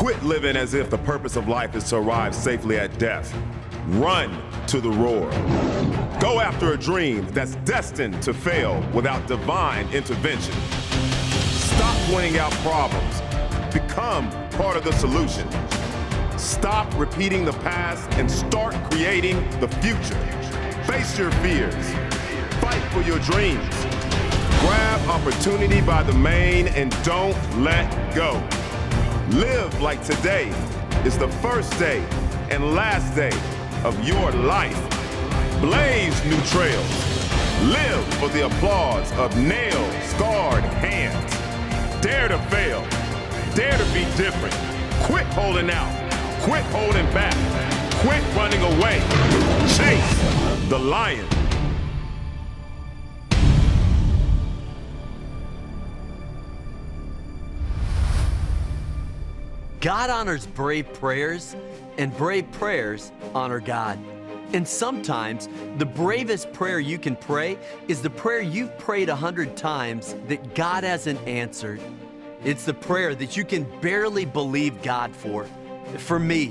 Quit living as if the purpose of life is to arrive safely at death. Run to the roar. Go after a dream that's destined to fail without divine intervention. Stop pointing out problems. Become part of the solution. Stop repeating the past and start creating the future. Face your fears. Fight for your dreams. Grab opportunity by the mane and don't let go. Live like today is the first day and last day of your life. Blaze new trails. Live for the applause of nail-scarred hands. Dare to fail. Dare to be different. Quit holding out. Quit holding back. Quit running away. Chase the lion. God honors brave prayers, and brave prayers honor God. And sometimes the bravest prayer you can pray is the prayer you've prayed 100 times that God hasn't answered. It's the prayer that you can barely believe God for. For me,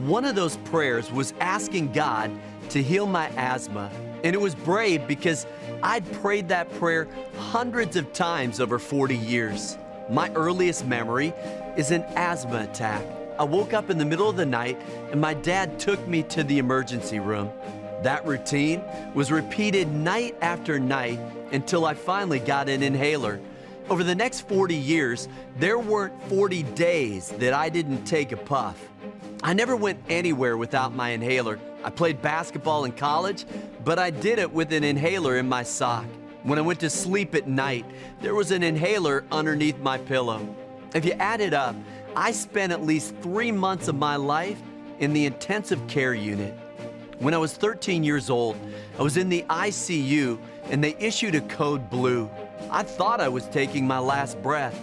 one of those prayers was asking God to heal my asthma. And it was brave because I'd prayed that prayer hundreds of times over 40 years. My earliest memory is an asthma attack. I woke up in the middle of the night and my dad took me to the emergency room. That routine was repeated night after night until I finally got an inhaler. Over the next 40 years, there weren't 40 days that I didn't take a puff. I never went anywhere without my inhaler. I played basketball in college, but I did it with an inhaler in my sock. When I went to sleep at night, there was an inhaler underneath my pillow. If you add it up, I spent at least 3 months of my life in the intensive care unit. When I was 13 years old, I was in the ICU and they issued a code blue. I thought I was taking my last breath,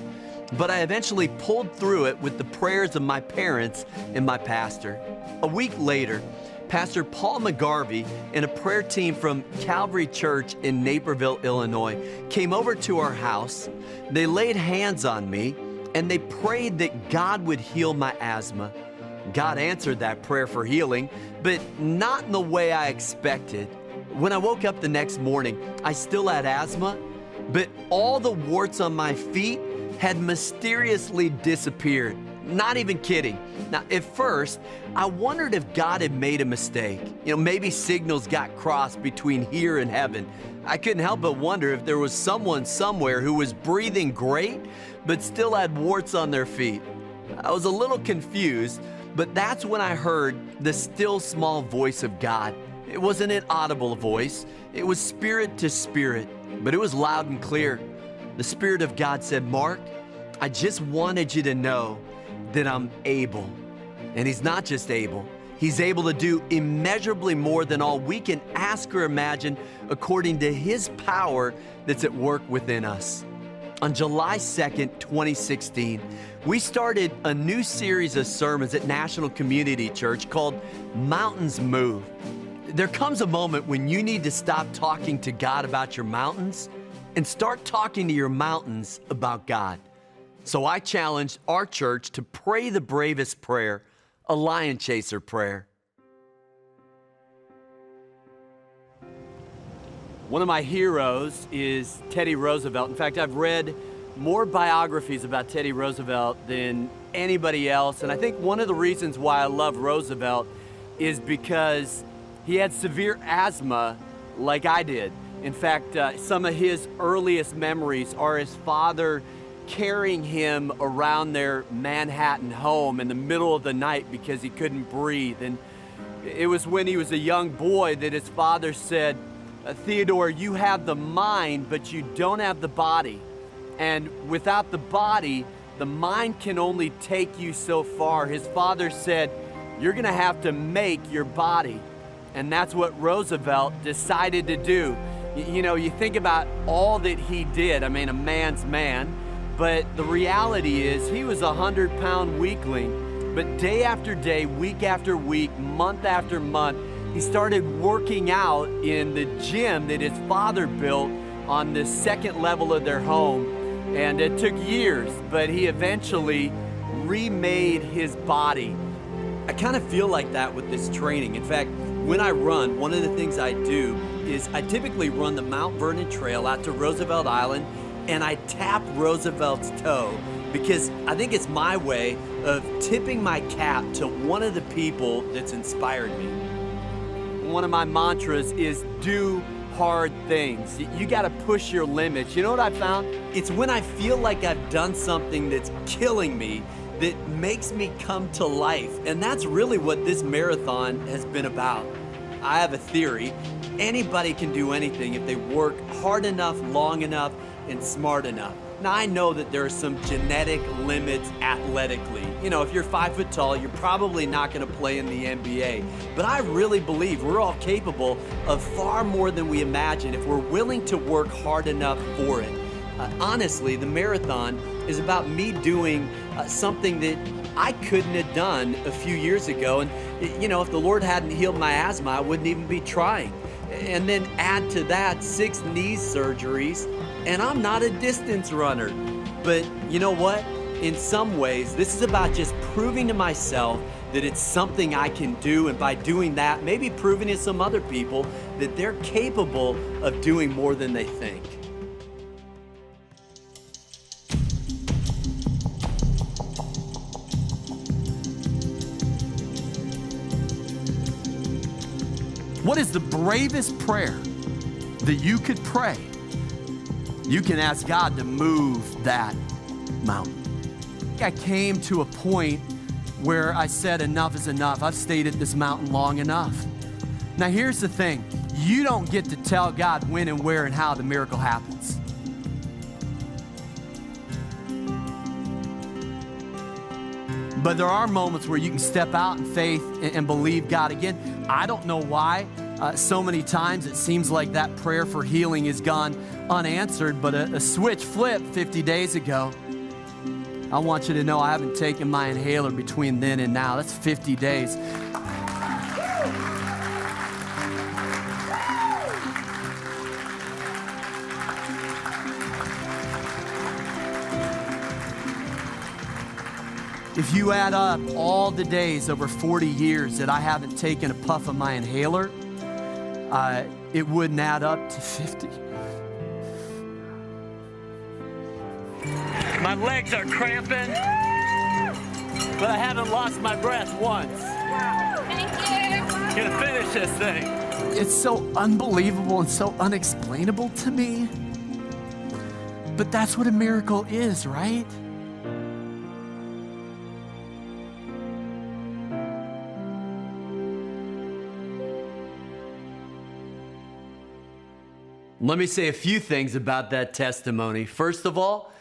but I eventually pulled through it with the prayers of my parents and my pastor. A week later, Pastor Paul McGarvey and a prayer team from Calvary Church in Naperville, Illinois, came over to our house. They laid hands on me and they prayed that God would heal my asthma. God answered that prayer for healing, but not in the way I expected. When I woke up the next morning, I still had asthma, but all the warts on my feet had mysteriously disappeared. Not even kidding. Now, at first, I wondered if God had made a mistake. Maybe signals got crossed between here and heaven. I couldn't help but wonder if there was someone somewhere who was breathing great, but still had warts on their feet. I was a little confused, but that's when I heard the still small voice of God. It wasn't an audible voice. It was spirit to spirit, but it was loud and clear. The Spirit of God said, "Mark, I just wanted you to know that I'm able." And He's not just able. He's able to do immeasurably more than all we can ask or imagine according to His power that's at work within us. On July 2nd, 2016, we started a new series of sermons at National Community Church called Mountains Move. There comes a moment when you need to stop talking to God about your mountains and start talking to your mountains about God. So I challenged our church to pray the bravest prayer, a lion chaser prayer. One of my heroes is Teddy Roosevelt. In fact, I've read more biographies about Teddy Roosevelt than anybody else. And I think one of the reasons why I love Roosevelt is because he had severe asthma like I did. In fact, some of his earliest memories are his father carrying him around their Manhattan home in the middle of the night because he couldn't breathe. And it was when he was a young boy that his father said, "Theodore, you have the mind, but you don't have the body. And without the body, the mind can only take you so far." His father said, "You're gonna have to make your body." And that's what Roosevelt decided to do. You think about all that he did. I mean, a man's man. But the reality is he was a 100-pound weakling. But day after day, week after week, month after month, he started working out in the gym that his father built on the second level of their home. And it took years, but he eventually remade his body. I kind of feel like that with this training. In fact, when I run, one of the things I do is I typically run the Mount Vernon Trail out to Roosevelt Island, and I tap Roosevelt's toe because I think it's my way of tipping my cap to one of the people that's inspired me. One of my mantras is do hard things. You got to push your limits. You know what I found? It's when I feel like I've done something that's killing me that makes me come to life. And that's really what this marathon has been about. I have a theory. Anybody can do anything if they work hard enough, long enough, and smart enough. Now, I know that there are some genetic limits athletically. You know, if you're 5 foot tall, you're probably not going to play in the NBA. But I really believe we're all capable of far more than we imagine if we're willing to work hard enough for it. Honestly, the marathon is about me doing something that I couldn't have done a few years ago. And, you know, if the Lord hadn't healed my asthma, I wouldn't even be trying. And then add to that 6 knee surgeries, and I'm not a distance runner. But you know what? In some ways, this is about just proving to myself that it's something I can do, and by doing that, maybe proving to some other people that they're capable of doing more than they think. What is the bravest prayer that you could pray? You can ask God to move that mountain. I came to a point where I said enough is enough. I've stayed at this mountain long enough. Now here's the thing. You don't get to tell God when and where and how the miracle happens. But there are moments where you can step out in faith and believe God again. I don't know why so many times it seems like that prayer for healing has gone unanswered, but a switch flipped 50 days ago. I want you to know I haven't taken my inhaler between then and now. That's 50 days. If you add up all the days over 40 years that I haven't taken a puff of my inhaler, it wouldn't add up to 50. My legs are cramping, but I haven't lost my breath once. Thank you. Gonna finish this thing. It's so unbelievable and so unexplainable to me. But that's what a miracle is, right? Let me say a few things about that testimony. First of all,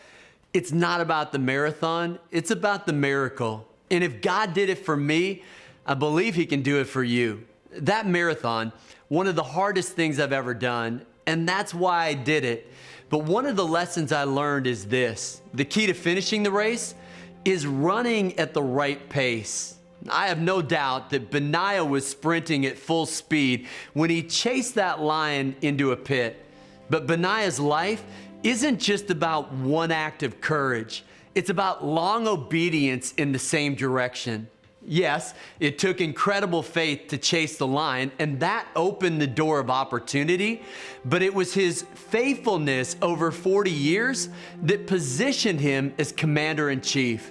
it's not about the marathon, it's about the miracle. And if God did it for me, I believe He can do it for you. That marathon, one of the hardest things I've ever done, and that's why I did it. But one of the lessons I learned is this: the key to finishing the race is running at the right pace. I have no doubt that Benaiah was sprinting at full speed when he chased that lion into a pit. But Benaiah's life isn't just about one act of courage. It's about long obedience in the same direction. Yes, it took incredible faith to chase the lion, and that opened the door of opportunity, but it was his faithfulness over 40 years that positioned him as commander-in-chief.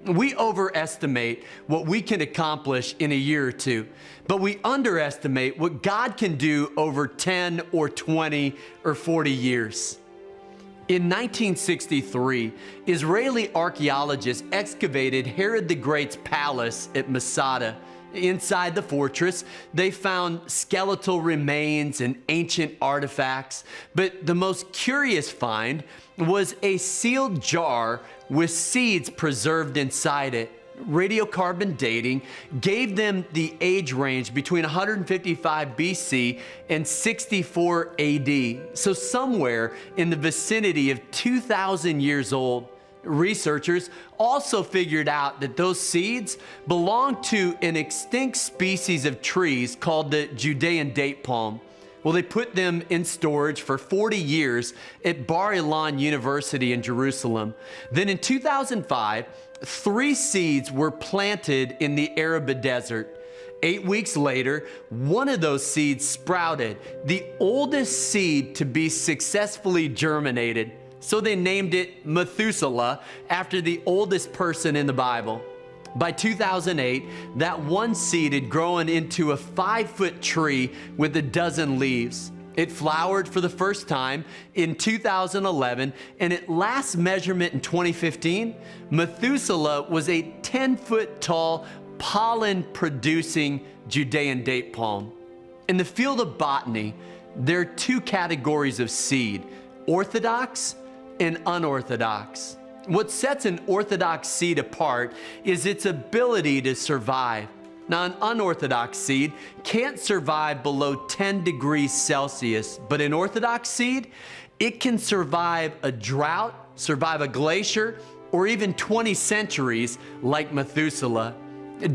We overestimate what we can accomplish in a year or two, but we underestimate what God can do over 10 or 20 or 40 years. In 1963, Israeli archaeologists excavated Herod the Great's palace at Masada. Inside the fortress, they found skeletal remains and ancient artifacts, but the most curious find was a sealed jar with seeds preserved inside it. Radiocarbon dating gave them the age range between 155 BC and 64 AD, so somewhere in the vicinity of 2,000 years old. Researchers also figured out that those seeds belonged to an extinct species of trees called the Judean date palm. Well, they put them in storage for 40 years at Bar Ilan University in Jerusalem. Then in 2005, 3 seeds were planted in the Arab desert. 8 weeks later, one of those seeds sprouted, the oldest seed to be successfully germinated. So they named it Methuselah after the oldest person in the Bible. By 2008, that one seed had grown into a 5-foot tree with a dozen leaves. It flowered for the first time in 2011, and at last measurement in 2015, Methuselah was a 10-foot tall, pollen-producing Judean date palm. In the field of botany, there are 2 categories of seed, orthodox and unorthodox. What sets an orthodox seed apart is its ability to survive. Now, an unorthodox seed can't survive below 10 degrees Celsius, but an orthodox seed, it can survive a drought, survive a glacier, or even 20 centuries like Methuselah.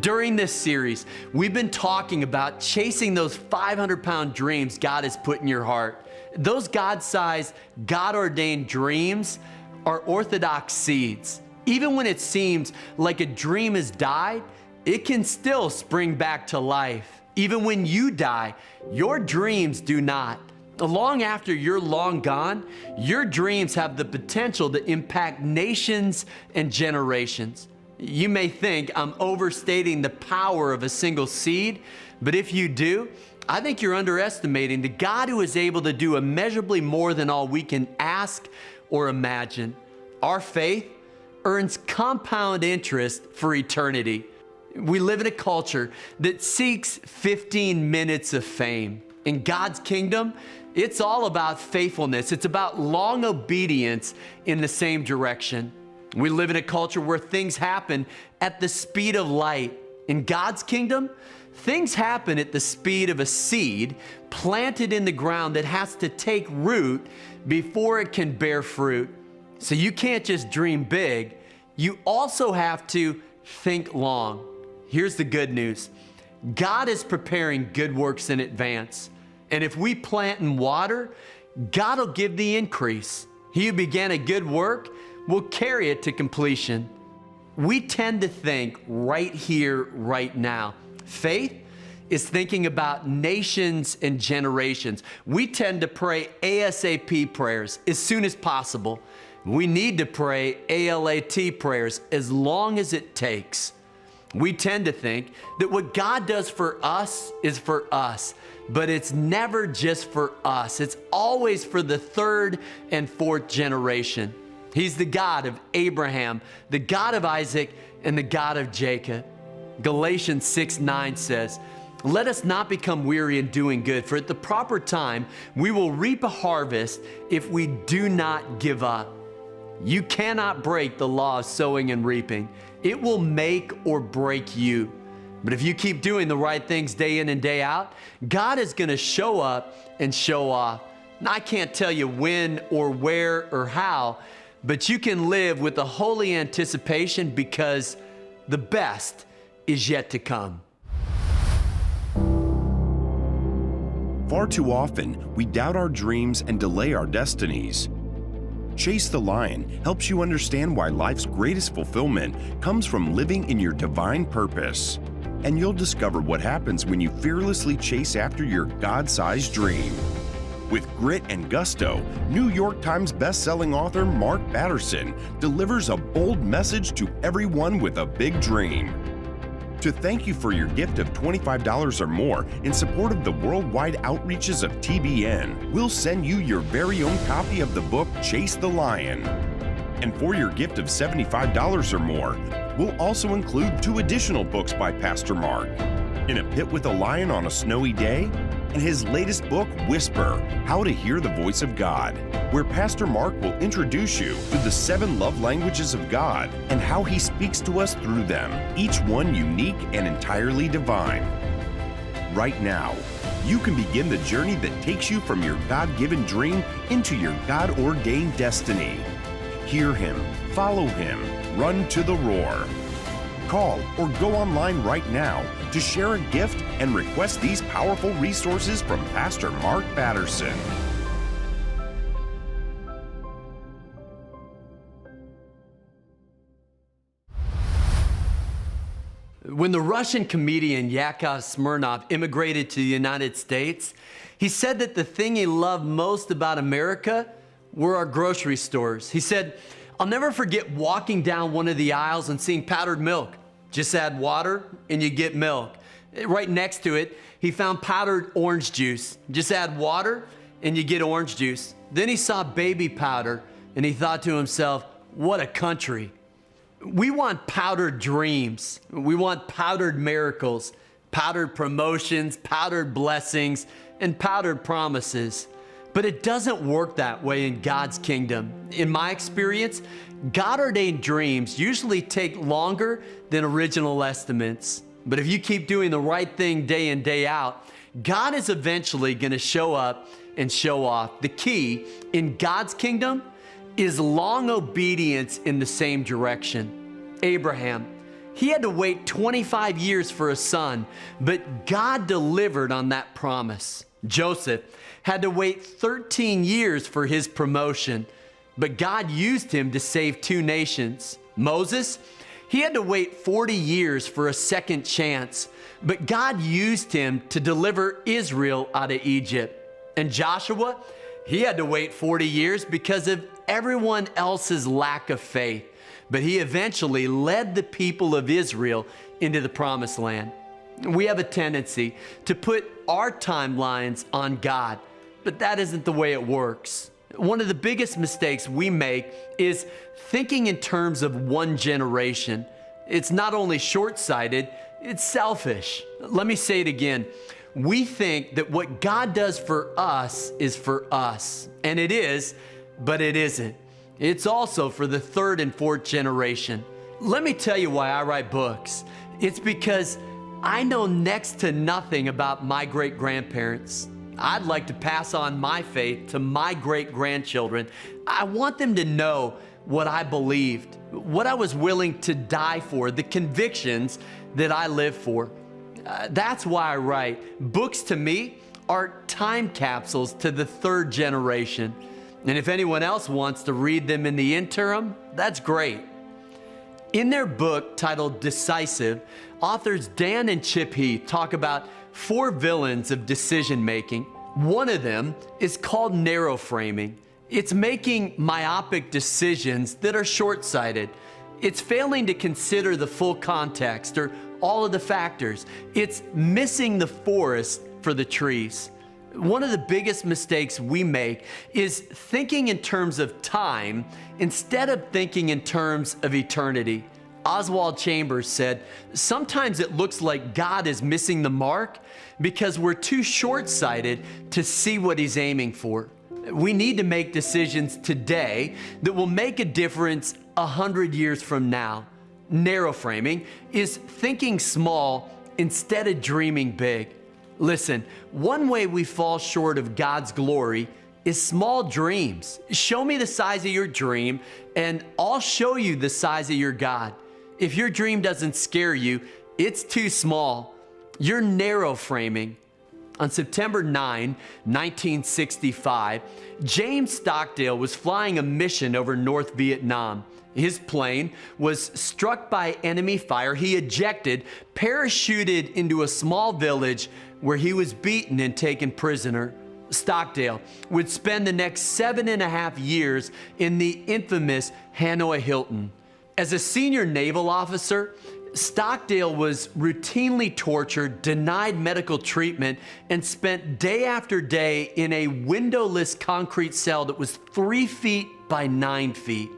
During this series, we've been talking about chasing those 500-pound dreams God has put in your heart. Those God-sized, God-ordained dreams are orthodox seeds. Even when it seems like a dream has died, it can still spring back to life. Even when you die, your dreams do not. Long after you're long gone, your dreams have the potential to impact nations and generations. You may think I'm overstating the power of a single seed, but if you do, I think you're underestimating the God who is able to do immeasurably more than all we can ask or imagine. Our faith earns compound interest for eternity. We live in a culture that seeks 15 minutes of fame. In God's kingdom, it's all about faithfulness. It's about long obedience in the same direction. We live in a culture where things happen at the speed of light. In God's kingdom, things happen at the speed of a seed planted in the ground that has to take root before it can bear fruit. So you can't just dream big, you also have to think long. Here's the good news. God is preparing good works in advance. And if we plant and water, God will give the increase. He who began a good work will carry it to completion. We tend to think right here, right now. Faith is thinking about nations and generations. We tend to pray ASAP prayers as soon as possible. We need to pray ALAT prayers as long as it takes. We tend to think that what God does for us is for us, but it's never just for us. It's always for the 3rd and 4th generation. He's the God of Abraham, the God of Isaac, and the God of Jacob. Galatians 6:9 says, "Let us not become weary in doing good, for at the proper time we will reap a harvest if we do not give up." You cannot break the law of sowing and reaping. It will make or break you. But if you keep doing the right things day in and day out, God is going to show up and show off. Now, I can't tell you when or where or how, but you can live with a holy anticipation because the best is yet to come. Far too often, we doubt our dreams and delay our destinies. Chase the Lion helps you understand why life's greatest fulfillment comes from living in your divine purpose. And you'll discover what happens when you fearlessly chase after your God-sized dream. With grit and gusto, New York Times best-selling author Mark Batterson delivers a bold message to everyone with a big dream. To thank you for your gift of $25 or more in support of the worldwide outreaches of TBN, we'll send you your very own copy of the book Chase the Lion. And for your gift of $75 or more, we'll also include 2 additional books by Pastor Mark, In a Pit with a Lion on a Snowy Day, and his latest book, Whisper, How to Hear the Voice of God, where Pastor Mark will introduce you to the 7 love languages of God and how he speaks to us through them, each one unique and entirely divine. Right now, you can begin the journey that takes you from your God-given dream into your God-ordained destiny. Hear him, follow him, run to the roar. Call or go online right now to share a gift and request these powerful resources from Pastor Mark Batterson. When the Russian comedian Yakov Smirnoff immigrated to the United States, he said that the thing he loved most about America were our grocery stores. He said, "I'll never forget walking down one of the aisles and seeing powdered milk. Just add water and you get milk." Right next to it, he found powdered orange juice. Just add water and you get orange juice. Then he saw baby powder and he thought to himself, what a country. We want powdered dreams. We want powdered miracles, powdered promotions, powdered blessings, and powdered promises. But it doesn't work that way in God's kingdom. In my experience, God-ordained dreams usually take longer than original estimates. But if you keep doing the right thing day in, day out, God is eventually going to show up and show off. The key in God's kingdom is long obedience in the same direction. Abraham, he had to wait 25 years for a son, but God delivered on that promise. Joseph had to wait 13 years for his promotion, but God used him to save 2 nations. Moses, he had to wait 40 years for a second chance, but God used him to deliver Israel out of Egypt. And Joshua, he had to wait 40 years because of everyone else's lack of faith, but he eventually led the people of Israel into the promised land. We have a tendency to put our timelines on God, but that isn't the way it works. One of the biggest mistakes we make is thinking in terms of one generation. It's not only short-sighted, it's selfish. Let me say it again. We think that what God does for us is for us, and it is, but it isn't. It's also for the 3rd and 4th generation. Let me tell you why I write books. It's because I know next to nothing about my great-grandparents. I'd like to pass on my faith to my great-grandchildren. I want them to know what I believed, what I was willing to die for, the convictions that I live for. That's why I write. Books to me are time capsules to the 3rd generation. And if anyone else wants to read them in the interim, that's great. In their book titled Decisive, authors Dan and Chip Heath talk about 4 villains of decision making. One of them is called narrow framing. It's making myopic decisions that are short-sighted. It's failing to consider the full context or all of the factors. It's missing the forest for the trees. One of the biggest mistakes we make is thinking in terms of time instead of thinking in terms of eternity. Oswald Chambers said, "Sometimes it looks like God is missing the mark because we're too short-sighted to see what he's aiming for." We need to make decisions today that will make a difference 100 years from now. Narrow framing is thinking small instead of dreaming big. Listen, one way we fall short of God's glory is small dreams. Show me the size of your dream, and I'll show you the size of your God. If your dream doesn't scare you, it's too small. You're narrow framing. On September 9, 1965, James Stockdale was flying a mission over North Vietnam. His plane was struck by enemy fire. He ejected, parachuted into a small village where he was beaten and taken prisoner. Stockdale would spend the next 7.5 years in the infamous Hanoi Hilton. As a senior naval officer, Stockdale was routinely tortured, denied medical treatment, and spent day after day in a windowless concrete cell that was 3 feet by 9 feet.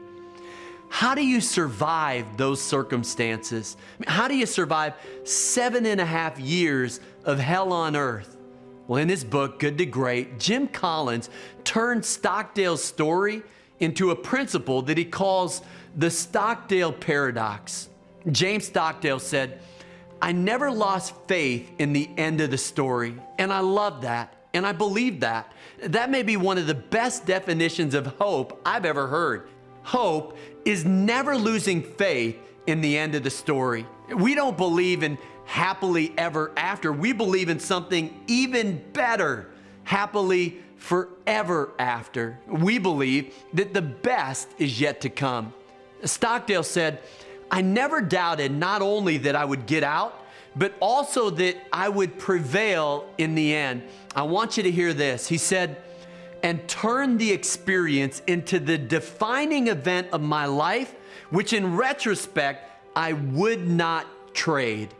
How do you survive those circumstances? How do you survive 7.5 years of hell on earth? Well, in his book, Good to Great, Jim Collins turned Stockdale's story into a principle that he calls the Stockdale paradox. James Stockdale said, "I never lost faith in the end of the story." And I love that, and I believe that. That may be one of the best definitions of hope I've ever heard. Hope is never losing faith in the end of the story. We don't believe in happily ever after. We believe in something even better, happily forever after. We believe that the best is yet to come. Stockdale said, I never doubted not only that I would get out, but also that I would prevail in the end. I want you to hear this. He said, and turn the experience into the defining event of my life, which in retrospect, I would not trade.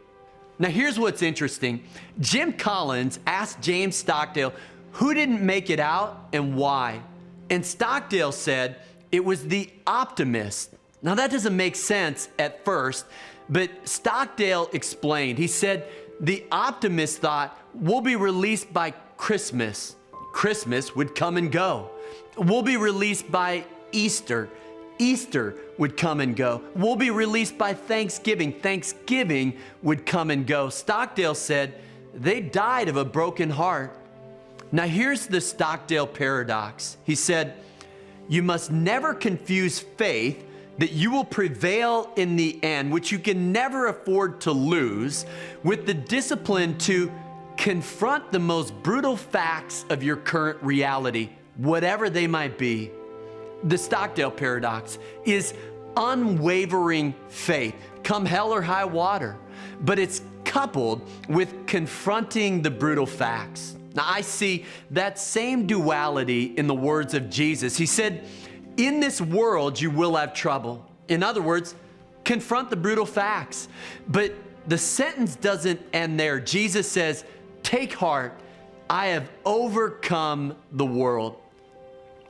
Now here's what's interesting. Jim Collins asked James Stockdale, who didn't make it out and why? And Stockdale said, it was the optimist. Now that doesn't make sense at first, but Stockdale explained. He said, the optimist thought, we'll be released by Christmas. Christmas would come and go. We'll be released by Easter. Easter would come and go. We'll be released by Thanksgiving. Thanksgiving would come and go. Stockdale said they died of a broken heart. Now here's the Stockdale paradox. He said, you must never confuse faith that you will prevail in the end, which you can never afford to lose, with the discipline to confront the most brutal facts of your current reality, whatever they might be. The Stockdale paradox is unwavering faith, come hell or high water, but it's coupled with confronting the brutal facts. Now, I see that same duality in the words of Jesus. He said, in this world, you will have trouble. In other words, confront the brutal facts. But the sentence doesn't end there. Jesus says, take heart, I have overcome the world.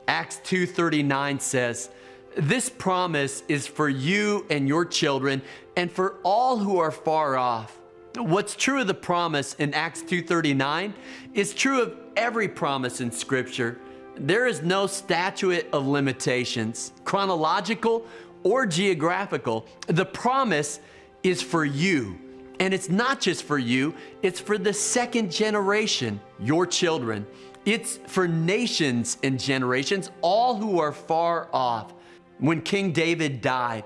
Acts 2:39 says, this promise is for you and your children and for all who are far off. What's true of the promise in Acts 2:39 is true of every promise in Scripture. There is no statute of limitations, chronological or geographical. The promise is for you. And it's not just for you, it's for the second generation, your children. It's for nations and generations, all who are far off. When King David died,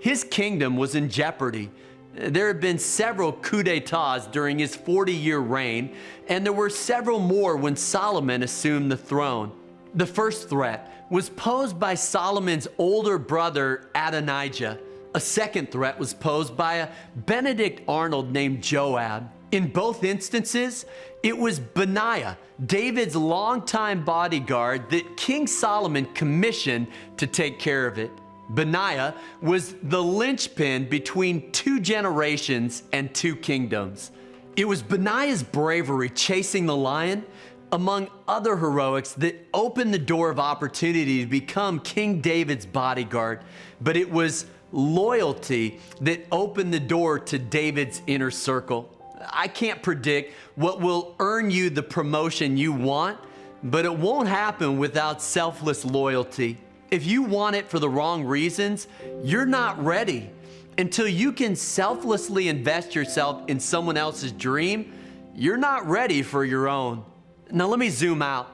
his kingdom was in jeopardy. There had been several coups d'etats during his 40-year reign, and there were several more when Solomon assumed the throne. The first threat was posed by Solomon's older brother, Adonijah. A second threat was posed by a Benedict Arnold named Joab. In both instances, it was Benaiah, David's longtime bodyguard, that King Solomon commissioned to take care of it. Benaiah was the linchpin between two generations and two kingdoms. It was Benaiah's bravery chasing the lion, among other heroics, that opened the door of opportunity to become King David's bodyguard. But it was loyalty that opened the door to David's inner circle. I can't predict what will earn you the promotion you want, but it won't happen without selfless loyalty. If you want it for the wrong reasons, you're not ready. Until you can selflessly invest yourself in someone else's dream, you're not ready for your own. Now let me zoom out.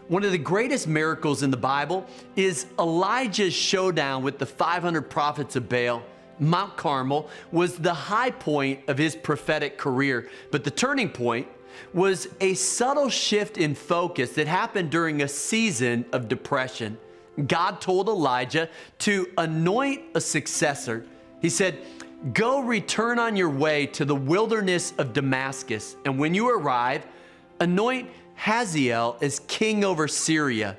One of the greatest miracles in the Bible is Elijah's showdown with the 500 prophets of Baal. Mount Carmel was the high point of his prophetic career, but the turning point was a subtle shift in focus that happened during a season of depression. God told Elijah to anoint a successor. He said, go return on your way to the wilderness of Damascus, and when you arrive, anoint Hazael as king over Syria.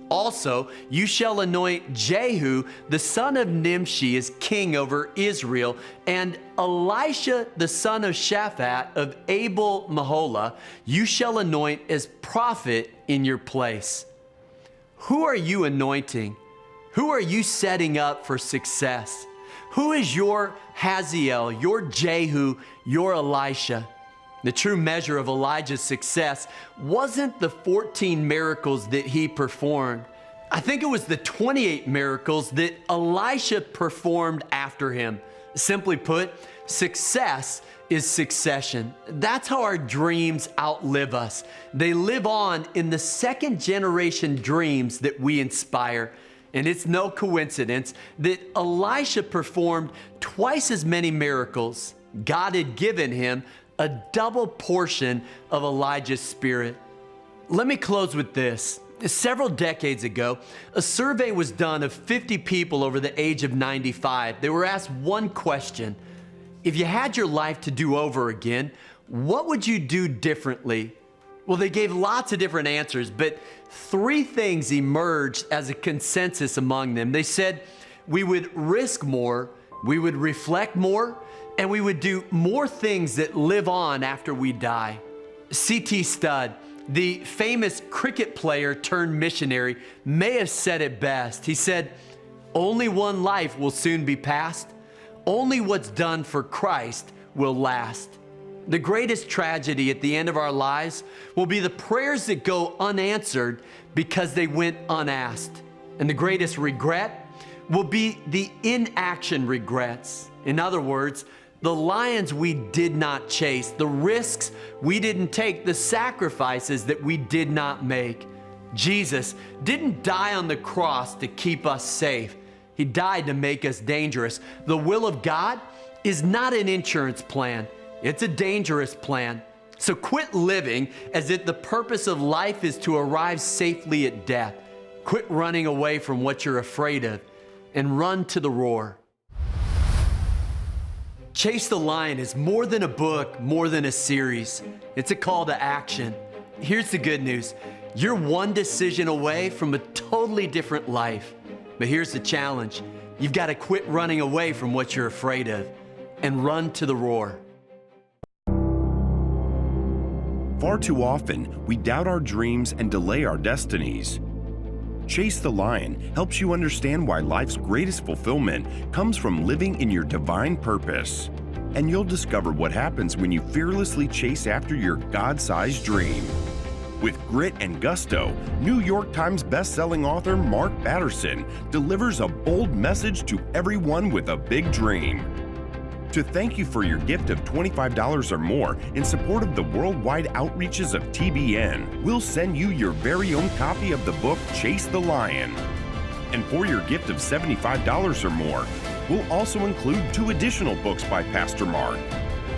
Also, you shall anoint Jehu, the son of Nimshi, as king over Israel, and Elisha, the son of Shaphat of Abel Maholah, you shall anoint as prophet in your place. Who are you anointing? Who are you setting up for success? Who is your Hazael, your Jehu, your Elisha? The true measure of Elijah's success wasn't the 14 miracles that he performed. I think it was the 28 miracles that Elisha performed after him. Simply put, success is succession. That's how our dreams outlive us. They live on in the second generation dreams that we inspire. And it's no coincidence that Elisha performed twice as many miracles. God had given him a double portion of Elijah's spirit. Let me close with this. Several decades ago, a survey was done of 50 people over the age of 95. They were asked one question: if you had your life to do over again, what would you do differently? Well, they gave lots of different answers, but three things emerged as a consensus among them. They said we would risk more, we would reflect more, and we would do more things that live on after we die. C.T. Studd, the famous cricket player turned missionary, may have said it best. He said, "Only one life will soon be passed. Only what's done for Christ will last." The greatest tragedy at the end of our lives will be the prayers that go unanswered because they went unasked. And the greatest regret will be the inaction regrets. In other words, the lions we did not chase, the risks we didn't take, the sacrifices that we did not make. Jesus didn't die on the cross to keep us safe. He died to make us dangerous. The will of God is not an insurance plan. It's a dangerous plan. So quit living as if the purpose of life is to arrive safely at death. Quit running away from what you're afraid of and run to the roar. Chase the Lion is more than a book, more than a series. It's a call to action. Here's the good news. You're one decision away from a totally different life. But here's the challenge. You've got to quit running away from what you're afraid of and run to the roar. Far too often, we doubt our dreams and delay our destinies. Chase the Lion helps you understand why life's greatest fulfillment comes from living in your divine purpose. And you'll discover what happens when you fearlessly chase after your God-sized dream. With grit and gusto, New York Times bestselling author Mark Batterson delivers a bold message to everyone with a big dream. To thank you for your gift of $25 or more in support of the worldwide outreaches of TBN, we'll send you your very own copy of the book Chase the Lion. And for your gift of $75 or more, we'll also include 2 additional books by Pastor Mark: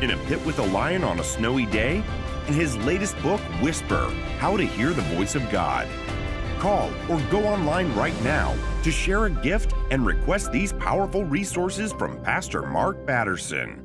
In a Pit with a Lion on a Snowy Day, and his latest book, Whisper, How to Hear the Voice of God. Call or go online right now to share a gift and request these powerful resources from Pastor Mark Batterson.